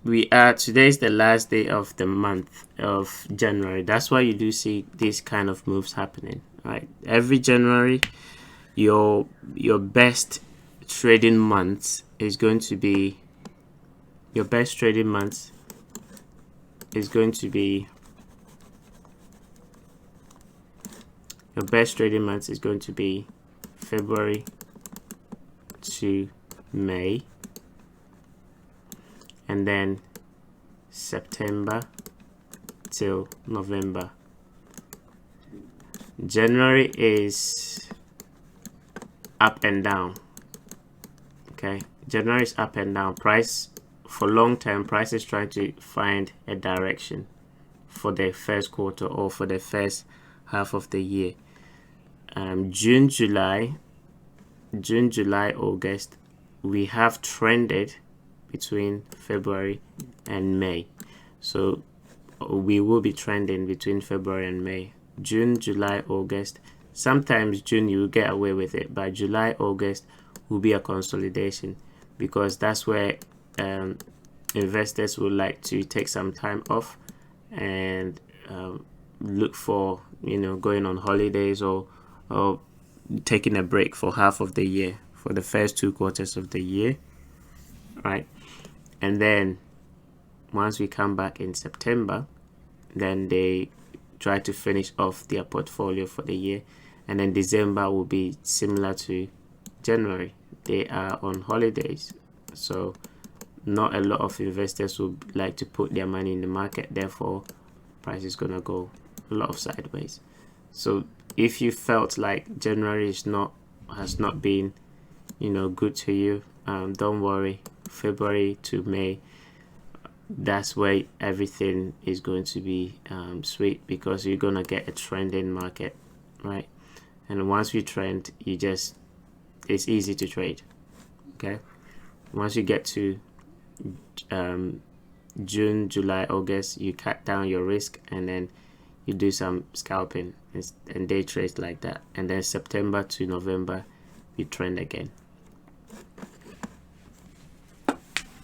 today's the last day of the month of January. That's why you do see these kind of moves happening, right? Every January, your best trading month is going to be your best trading month is going to be February to May, and then September till November. January is up and down. Okay, January is up and down. Price for long term, price is trying to find a direction for the first quarter or for the first half of the year. June, July, August, we have trended between February and May. So we will be trending between February and May. June, July, August. Sometimes June you will get away with it, but July, August will be a consolidation, because that's where investors would like to take some time off and look for, going on holidays or taking a break for half of the year, for the first 2 quarters of the year, right? And then once we come back in September, then they try to finish off their portfolio for the year. And then December will be similar to January. They are on holidays, so not a lot of investors would like to put their money in the market. Therefore, price is gonna go a lot of sideways. So if you felt like January has not been good to you, don't worry. February to May, that's where everything is going to be sweet, because you're gonna get a trending market, right? And once you trend, it's easy to trade. Okay, once you get to June, July, August, you cut down your risk, and then you do some scalping and day trades like that. And then September to November, you trend again.